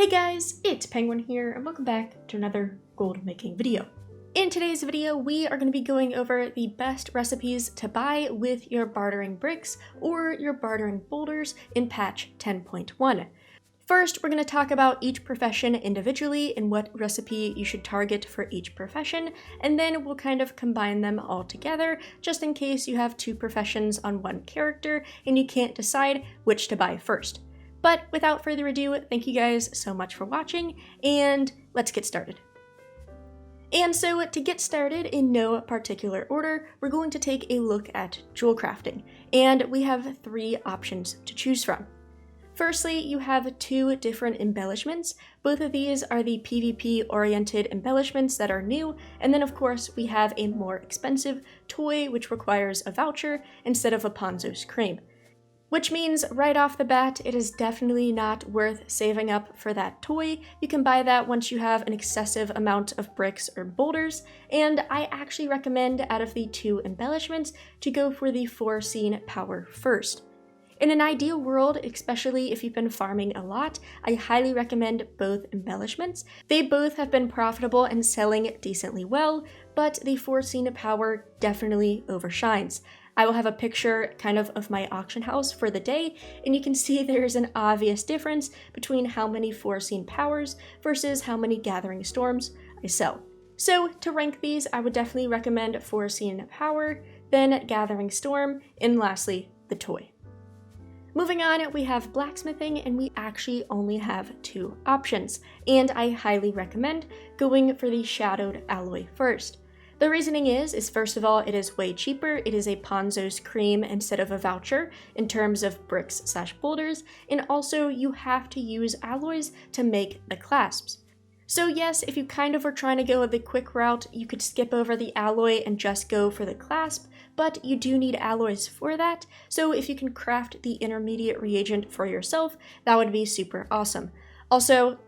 Hey guys, it's Penguin here and welcome back to another gold making video. In today's video, we are going to be going over the best recipes to buy with your bartering bricks or your bartering boulders in patch 10.1. First, we're going to talk about each profession individually and what recipe you should target for each profession, and then we'll kind of combine them all together just in case you have two professions on one character and you can't decide which to buy first. But without further ado, thank you guys so much for watching, and let's get started. And so to get started in no particular order, we're going to take a look at Jewelcrafting, and we have three options to choose from. Firstly, you have two different embellishments. Both of these are the PvP-oriented embellishments that are new, and then of course we have a more expensive toy which requires a voucher instead of a Ponzo's cream. Which means right off the bat, it is definitely not worth saving up for that toy. You can buy that once you have an excessive amount of bricks or boulders, and I actually recommend out of the two embellishments to go for the foreseen power first. In an ideal world, especially if you've been farming a lot, I highly recommend both embellishments. They both have been profitable and selling decently well, but the foreseen power definitely overshines. I will have a picture kind of my auction house for the day, and you can see there's an obvious difference between how many foreseen powers versus how many gathering storms I sell. So to rank these, I would definitely recommend foreseen power, then gathering storm, and lastly, the toy. Moving on, we have blacksmithing, and we actually only have two options, and I highly recommend going for the shadowed alloy first. The reasoning is first of all, it is way cheaper. It is a Ponzo's cream instead of a voucher in terms of bricks/boulders, and also you have to use alloys to make the clasps. So yes, if you kind of are trying to go the quick route, you could skip over the alloy and just go for the clasp, but you do need alloys for that, so if you can craft the intermediate reagent for yourself, that would be super awesome. Also,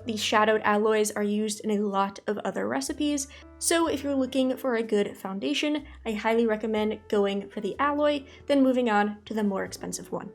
these shadowed alloys are used in a lot of other recipes, so if you're looking for a good foundation, I highly recommend going for the alloy, then moving on to the more expensive one.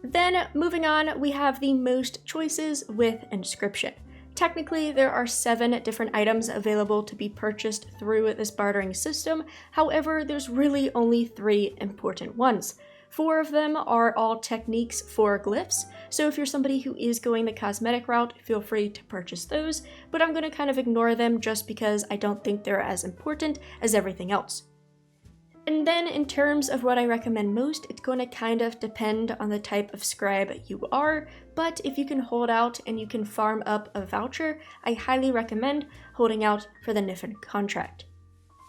Then moving on, we have the most choices with Inscription. Technically, there are 7 different items available to be purchased through this bartering system, however, there's really only 3 important ones. 4 of them are all techniques for glyphs, so if you're somebody who is going the cosmetic route, feel free to purchase those, but I'm going to kind of ignore them just because I don't think they're as important as everything else. And then in terms of what I recommend most, it's going to kind of depend on the type of scribe you are, but if you can hold out and you can farm up a voucher, I highly recommend holding out for the Niffin contract.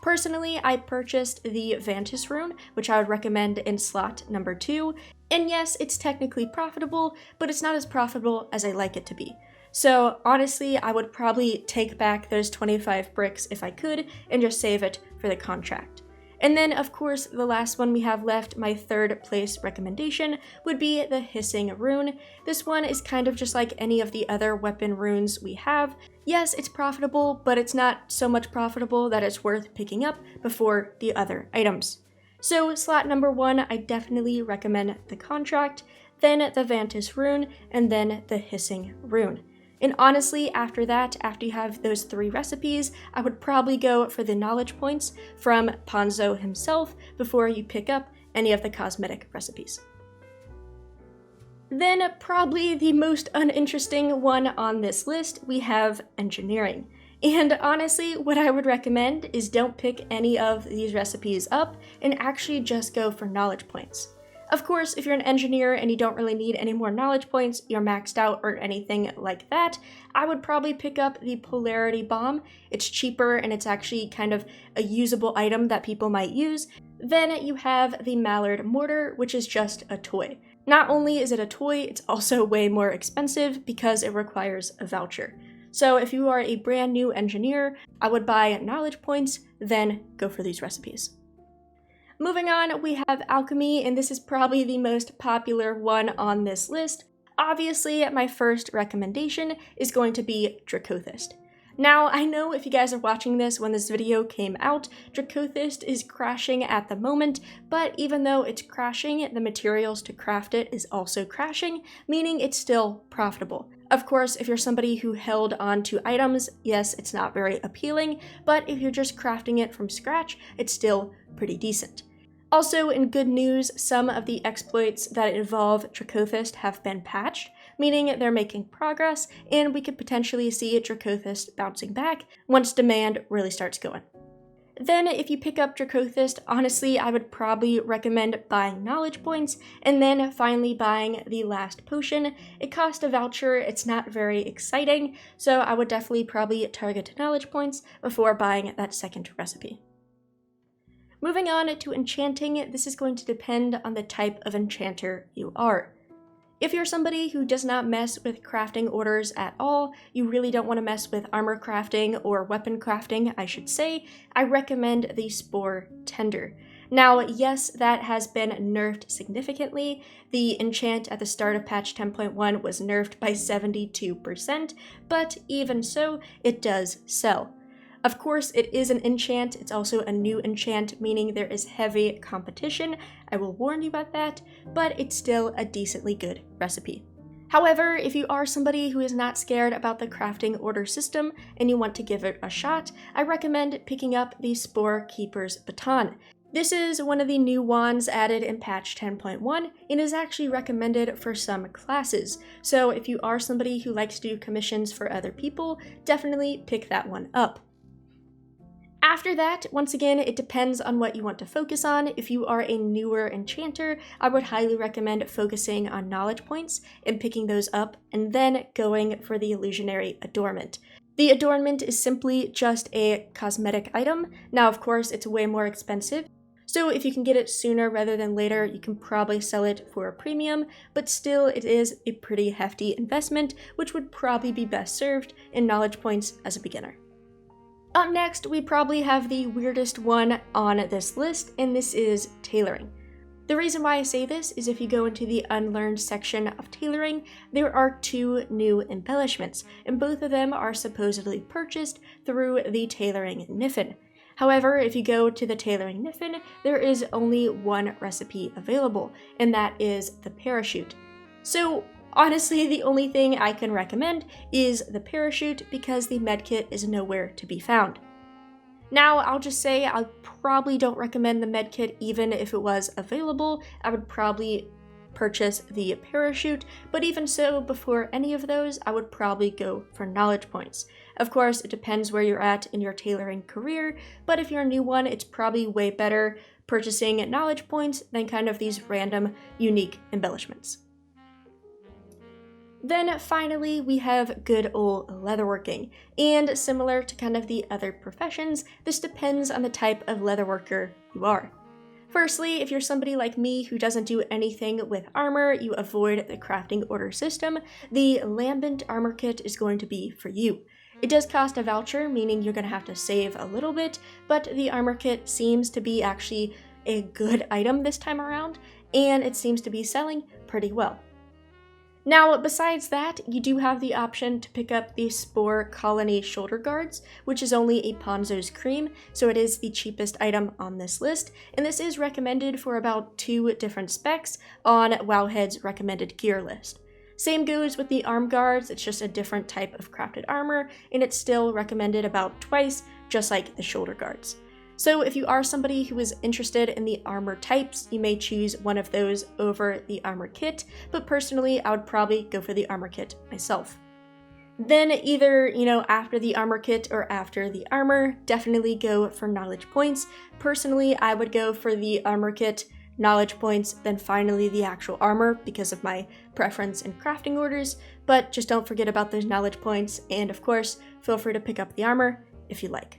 Personally, I purchased the Vantis rune, which I would recommend in slot number 2, and yes, it's technically profitable, but it's not as profitable as I like it to be. So honestly, I would probably take back those 25 bricks if I could, and just save it for the contract. And then, of course, the last one we have left, my third place recommendation, would be the Hissing rune. This one is kind of just like any of the other weapon runes we have. Yes, it's profitable, but it's not so much profitable that it's worth picking up before the other items. So slot number 1, I definitely recommend the contract, then the Vantis rune, and then the Hissing rune. And honestly, after that, after you have those 3 recipes, I would probably go for the knowledge points from Ponzo himself before you pick up any of the cosmetic recipes. Then probably the most uninteresting one on this list, we have engineering. And honestly, what I would recommend is don't pick any of these recipes up and actually just go for knowledge points. Of course, if you're an engineer and you don't really need any more knowledge points, you're maxed out or anything like that, I would probably pick up the Polarity Bomb. It's cheaper and it's actually kind of a usable item that people might use. Then you have the Mallard Mortar, which is just a toy. Not only is it a toy, it's also way more expensive because it requires a voucher. So if you are a brand new engineer, I would buy knowledge points, then go for these recipes. Moving on, we have Alchemy, and this is probably the most popular one on this list. Obviously, my first recommendation is going to be Dracothist. Now, I know if you guys are watching this when this video came out, Dracothist is crashing at the moment, but even though it's crashing, the materials to craft it is also crashing, meaning it's still profitable. Of course, if you're somebody who held on to items, yes, it's not very appealing, but if you're just crafting it from scratch, it's still pretty decent. Also, in good news, some of the exploits that involve Dracothist have been patched, meaning they're making progress, and we could potentially see Dracothist bouncing back once demand really starts going. Then, if you pick up Dracothist, honestly, I would probably recommend buying knowledge points, and then finally buying the last potion. It costs a voucher, it's not very exciting, so I would definitely probably target knowledge points before buying that second recipe. Moving on to enchanting, this is going to depend on the type of enchanter you are. If you're somebody who does not mess with crafting orders at all, you really don't want to mess with armor crafting or weapon crafting, I should say, I recommend the Spore Tender. Now, yes, that has been nerfed significantly. The enchant at the start of patch 10.1 was nerfed by 72%, but even so, it does sell. Of course, it is an enchant, it's also a new enchant, meaning there is heavy competition. I will warn you about that, but it's still a decently good recipe. However, if you are somebody who is not scared about the crafting order system and you want to give it a shot, I recommend picking up the Spore Keeper's Baton. This is one of the new wands added in patch 10.1 and is actually recommended for some classes. So if you are somebody who likes to do commissions for other people, definitely pick that one up. After that, once again, it depends on what you want to focus on. If you are a newer enchanter, I would highly recommend focusing on knowledge points and picking those up, and then going for the illusionary adornment. The adornment is simply just a cosmetic item. Now, of course, it's way more expensive, so if you can get it sooner rather than later, you can probably sell it for a premium, but still it is a pretty hefty investment, which would probably be best served in knowledge points as a beginner. Up next, we probably have the weirdest one on this list, and this is tailoring. The reason why I say this is if you go into the unlearned section of tailoring, there are two new embellishments, and both of them are supposedly purchased through the tailoring Niffin. However, if you go to the tailoring Niffin, there is only one recipe available, and that is the parachute. So honestly, the only thing I can recommend is the parachute because the medkit is nowhere to be found. Now, I'll just say I probably don't recommend the medkit even if it was available. I would probably purchase the parachute, but even so, before any of those, I would probably go for knowledge points. Of course, it depends where you're at in your tailoring career, but if you're a new one, it's probably way better purchasing knowledge points than kind of these random, unique embellishments. Then finally, we have good old leatherworking, and similar to kind of the other professions, this depends on the type of leatherworker you are. Firstly, if you're somebody like me who doesn't do anything with armor, you avoid the crafting order system, the lambent armor kit is going to be for you. It does cost a voucher, meaning you're going to have to save a little bit, but the armor kit seems to be actually a good item this time around, and it seems to be selling pretty well. Now, besides that, you do have the option to pick up the Spore Colony shoulder guards, which is only a Ponzo's cream, so it is the cheapest item on this list, and this is recommended for about 2 different specs on Wowhead's recommended gear list. Same goes with the arm guards, it's just a different type of crafted armor, and it's still recommended about twice, just like the shoulder guards. So if you are somebody who is interested in the armor types, you may choose one of those over the armor kit, but personally, I would probably go for the armor kit myself. Then either, after the armor kit or after the armor, definitely go for knowledge points. Personally, I would go for the armor kit, knowledge points, then finally the actual armor because of my preference in crafting orders, but just don't forget about those knowledge points, and of course, feel free to pick up the armor if you like.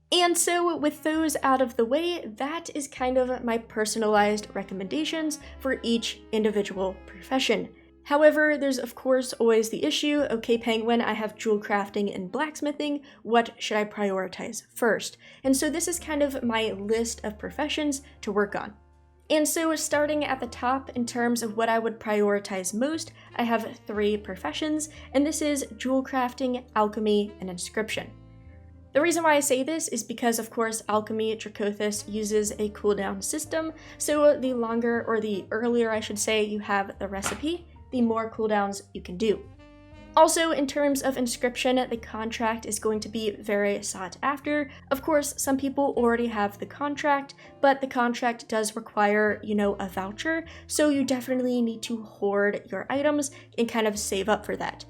And so with those out of the way, that is kind of my personalized recommendations for each individual profession. However, there's of course always the issue, okay Penguin, I have Jewelcrafting and Blacksmithing, what should I prioritize first? And so this is kind of my list of professions to work on. And so starting at the top in terms of what I would prioritize most, I have 3 professions, and this is Jewelcrafting, Alchemy, and Inscription. The reason why I say this is because, of course, Alchemy Dracothis uses a cooldown system, so the longer, or the earlier I should say, you have the recipe, the more cooldowns you can do. Also, in terms of Inscription, the contract is going to be very sought after. Of course, some people already have the contract, but the contract does require, a voucher, so you definitely need to hoard your items and kind of save up for that.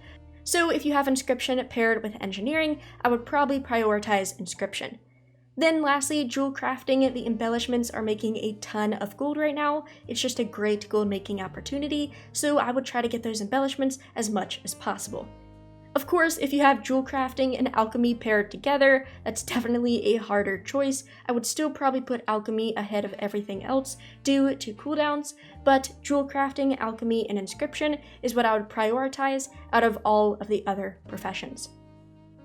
So if you have Inscription paired with Engineering, I would probably prioritize Inscription. Then lastly, Jewelcrafting, the embellishments are making a ton of gold right now. It's just a great gold making opportunity, so I would try to get those embellishments as much as possible. Of course, if you have Jewelcrafting and Alchemy paired together, that's definitely a harder choice. I would still probably put Alchemy ahead of everything else due to cooldowns, but Jewelcrafting, Alchemy, and Inscription is what I would prioritize out of all of the other professions.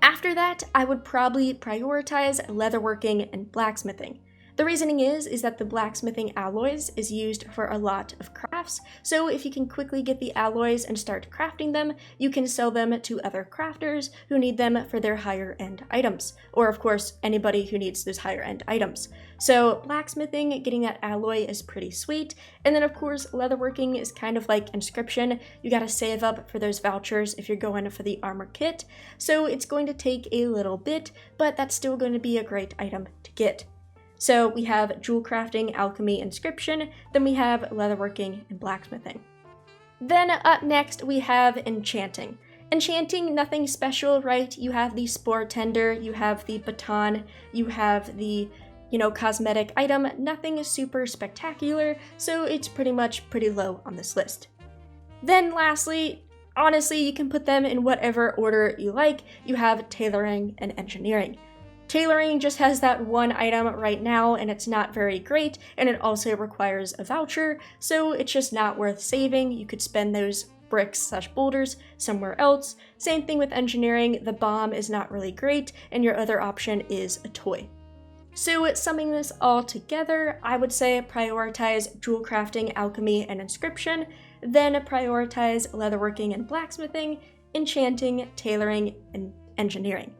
After that, I would probably prioritize leatherworking and blacksmithing. The reasoning is that the blacksmithing alloys is used for a lot of crafts, so if you can quickly get the alloys and start crafting them, you can sell them to other crafters who need them for their higher end items, or of course anybody who needs those higher end items. So blacksmithing, getting that alloy is pretty sweet, and then of course leatherworking is kind of like Inscription. You gotta save up for those vouchers if you're going for the armor kit, so it's going to take a little bit, but that's still going to be a great item to get. So we have Jewelcrafting, Alchemy, Inscription, then we have Leatherworking and Blacksmithing. Then up next we have Enchanting. Enchanting, nothing special, right? You have the Spore Tender, you have the Baton, you have the, cosmetic item, nothing super spectacular, so it's pretty low on this list. Then lastly, honestly, you can put them in whatever order you like. You have Tailoring and Engineering. Tailoring just has that one item right now, and it's not very great, and it also requires a voucher, so it's just not worth saving. You could spend those bricks/boulders somewhere else. Same thing with Engineering, the bomb is not really great, and your other option is a toy. So summing this all together, I would say prioritize Jewelcrafting, Alchemy, and Inscription, then prioritize Leatherworking and Blacksmithing, Enchanting, Tailoring, and Engineering.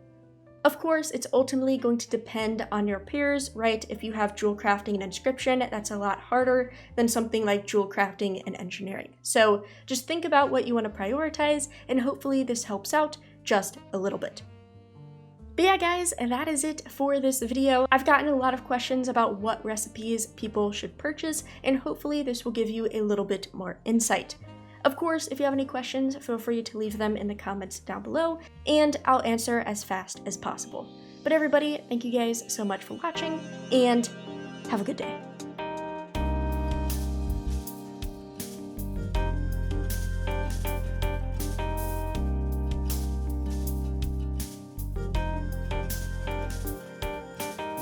Of course, it's ultimately going to depend on your peers, right? If you have Jewelcrafting and Inscription, that's a lot harder than something like Jewelcrafting and Engineering. So just think about what you want to prioritize, and hopefully this helps out just a little bit. But yeah guys, that is it for this video. I've gotten a lot of questions about what recipes people should purchase, and hopefully this will give you a little bit more insight. Of course, if you have any questions, feel free to leave them in the comments down below, and I'll answer as fast as possible. But everybody, thank you guys so much for watching, and have a good day.